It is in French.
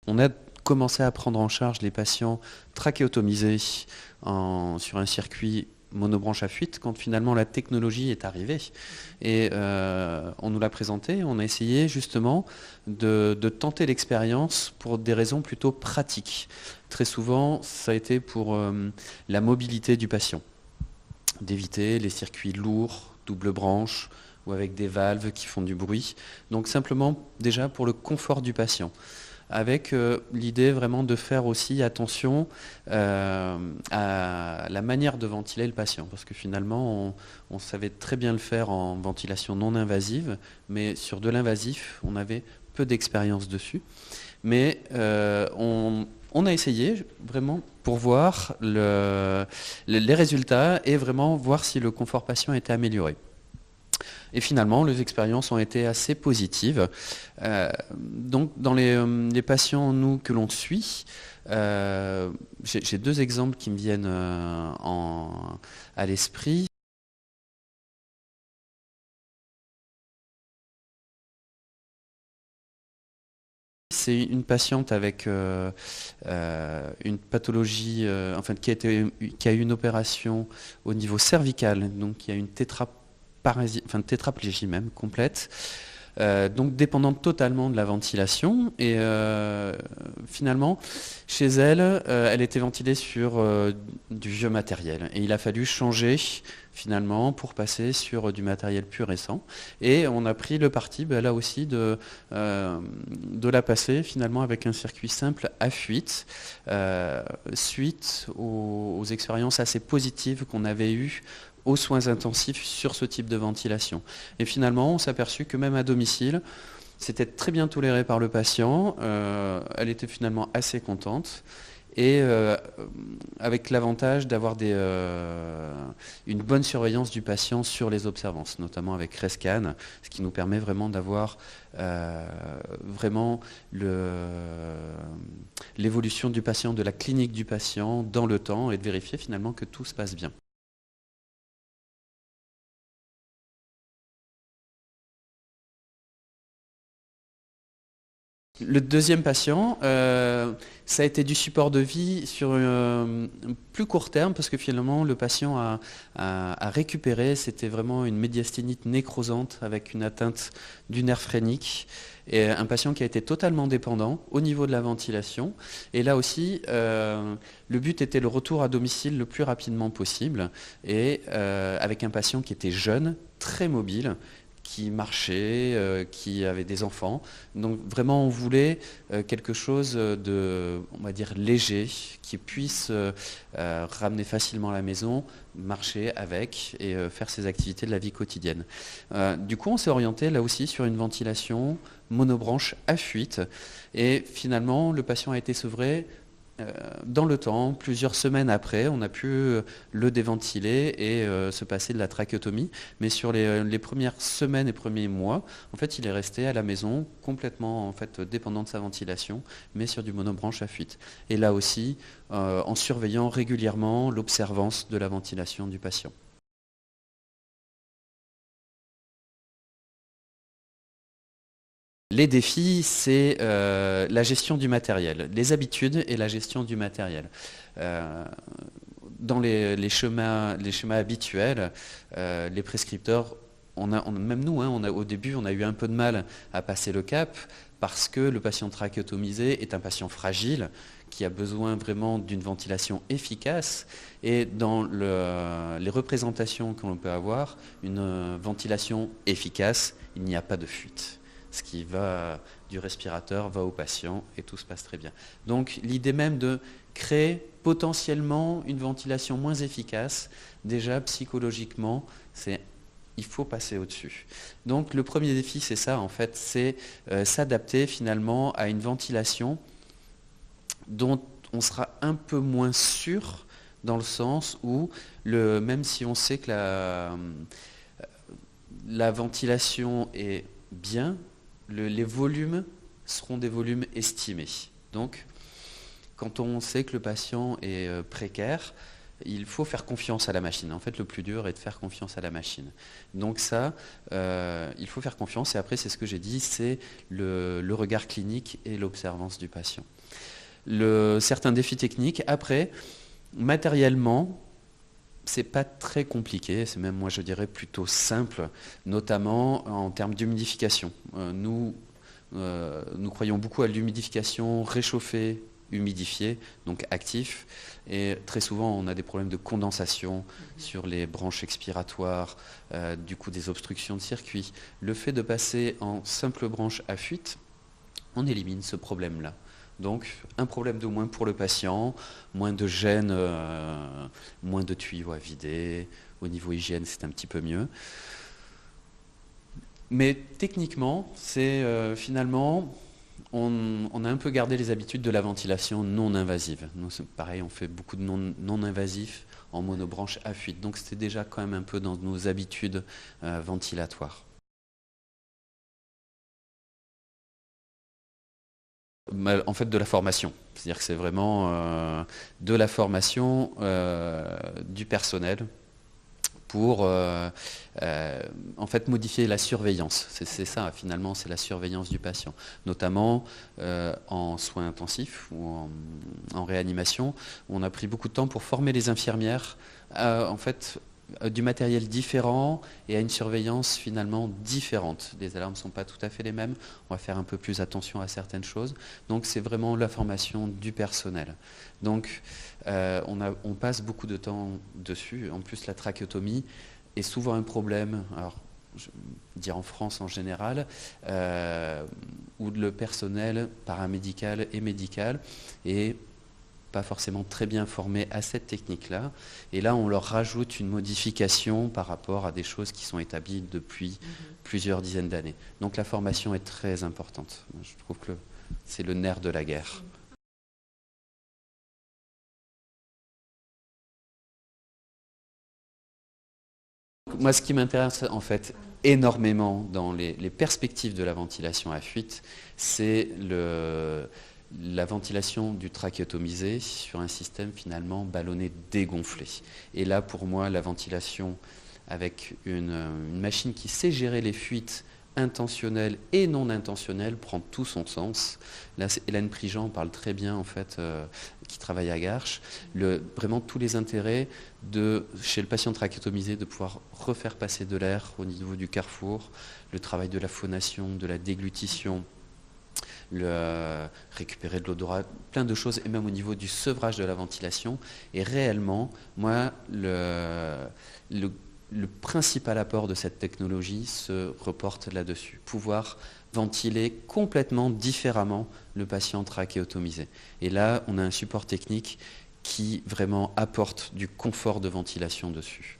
On a commencé à prendre en charge les patients trachéotomisés sur un circuit monobranche à fuite quand finalement la technologie est arrivée. Et on nous l'a présenté, on a essayé justement de tenter l'expérience pour des raisons plutôt pratiques. Très souvent, ça a été pour la mobilité du patient, d'éviter les circuits lourds, double branche, ou avec des valves qui font du bruit. Donc simplement déjà pour le confort du patient, avec l'idée vraiment de faire aussi attention à la manière de ventiler le patient, parce que finalement on savait très bien le faire en ventilation non invasive, mais sur de l'invasif on avait peu d'expérience dessus. Mais on a essayé vraiment pour voir les résultats et vraiment voir si le confort patient était amélioré. Et finalement, les expériences ont été assez positives. Donc, dans les patients, nous, que l'on suit, j'ai deux exemples qui me viennent à l'esprit. C'est une patiente avec une pathologie, enfin, qui a eu une opération au niveau cervical, donc qui a une tétraplégie même complète. Donc dépendante totalement de la ventilation. Et finalement, chez elle, elle était ventilée sur du vieux matériel. Et il a fallu changer finalement pour passer sur du matériel plus récent. Et on a pris le parti, là aussi, de la passer finalement avec un circuit simple à fuite, suite aux expériences assez positives qu'on avait eues aux soins intensifs sur ce type de ventilation. Et finalement, on s'est aperçu que même à domicile, c'était très bien toléré par le patient, elle était finalement assez contente, et avec l'avantage d'avoir une bonne surveillance du patient sur les observances, notamment avec Rescan, ce qui nous permet vraiment d'avoir vraiment l'évolution du patient, de la clinique du patient dans le temps, et de vérifier finalement que tout se passe bien. Le deuxième patient, ça a été du support de vie sur un plus court terme, parce que finalement le patient a récupéré. C'était vraiment une médiasténite nécrosante avec une atteinte du nerf phrénique, et un patient qui a été totalement dépendant au niveau de la ventilation. Et là aussi, le but était le retour à domicile le plus rapidement possible, et avec un patient qui était jeune, très mobile, qui marchait, qui avait des enfants. Donc vraiment, on voulait quelque chose de, on va dire, léger, qui puisse ramener facilement à la maison, marcher avec et faire ses activités de la vie quotidienne. Du coup, on s'est orienté là aussi sur une ventilation monobranche à fuite. Et finalement, le patient a été sevré dans le temps, plusieurs semaines après, on a pu le déventiler et se passer de la trachéotomie. Mais sur les premières semaines et premiers mois, en fait, il est resté à la maison complètement en fait, dépendant de sa ventilation, mais sur du monobranche à fuite. Et là aussi, en surveillant régulièrement l'observance de la ventilation du patient. Les défis, c'est la gestion du matériel, les habitudes et la gestion du matériel. Euh, dans les schémas habituels, les prescripteurs, même nous, hein, au début, on a eu un peu de mal à passer le cap, parce que le patient trachéotomisé est un patient fragile qui a besoin vraiment d'une ventilation efficace. Et dans les représentations que l'on peut avoir, une ventilation efficace, il n'y a pas de fuite. Ce qui va du respirateur va au patient et tout se passe très bien. Donc l'idée même de créer potentiellement une ventilation moins efficace, déjà psychologiquement, il faut passer au-dessus. Donc le premier défi, c'est ça en fait, c'est s'adapter finalement à une ventilation dont on sera un peu moins sûr, dans le sens où, même si on sait que la ventilation est bien, les volumes seront des volumes estimés. Donc, quand on sait que le patient est précaire, il faut faire confiance à la machine. En fait, le plus dur est de faire confiance à la machine. Donc ça, il faut faire confiance. Et après, c'est ce que j'ai dit, c'est le regard clinique et l'observance du patient. Certains défis techniques. Après, matériellement, c'est pas très compliqué, c'est même, moi je dirais, plutôt simple, notamment en termes d'humidification. Nous croyons beaucoup à l'humidification réchauffée, humidifiée, donc actif, et très souvent on a des problèmes de condensation sur les branches expiratoires, du coup des obstructions de circuit. Le fait de passer en simple branche à fuite, on élimine ce problème-là. Donc un problème de moins pour le patient, moins de gêne, moins de tuyaux à vider. Au niveau hygiène, c'est un petit peu mieux. Mais techniquement, c'est finalement, on a un peu gardé les habitudes de la ventilation non invasive. Nous, pareil, on fait beaucoup de non invasifs en monobranche à fuite. Donc c'était déjà quand même un peu dans nos habitudes ventilatoires. En fait, de la formation. C'est-à-dire que c'est vraiment de la formation du personnel pour en fait modifier la surveillance. C'est ça, finalement, c'est la surveillance du patient. Notamment en soins intensifs ou en réanimation. On a pris beaucoup de temps pour former les infirmières en fait, du matériel différent et à une surveillance finalement différente. Les alarmes ne sont pas tout à fait les mêmes, on va faire un peu plus attention à certaines choses. Donc c'est vraiment la formation du personnel. Donc on passe beaucoup de temps dessus. En plus la trachéotomie est souvent un problème, alors je veux dire en France en général, où le personnel paramédical et médical est pas forcément très bien formés à cette technique-là. Et là, on leur rajoute une modification par rapport à des choses qui sont établies depuis plusieurs dizaines d'années. Donc la formation est très importante. Je trouve que c'est le nerf de la guerre. Moi, ce qui m'intéresse en fait énormément dans les perspectives de la ventilation à fuite, c'est la ventilation du trachéotomisé sur un système finalement ballonné dégonflé. Et là, pour moi, la ventilation avec une machine qui sait gérer les fuites intentionnelles et non intentionnelles prend tout son sens. Là, Hélène Prigent parle très bien, en fait, qui travaille à Garches, vraiment tous les intérêts chez le patient trachéotomisé de pouvoir refaire passer de l'air au niveau du carrefour, le travail de la phonation, de la déglutition, récupérer de l'odorat, plein de choses, et même au niveau du sevrage de la ventilation. Et réellement, moi, le principal apport de cette technologie se reporte là-dessus. Pouvoir ventiler complètement différemment le patient trachéotomisé. Et là, on a un support technique qui vraiment apporte du confort de ventilation dessus.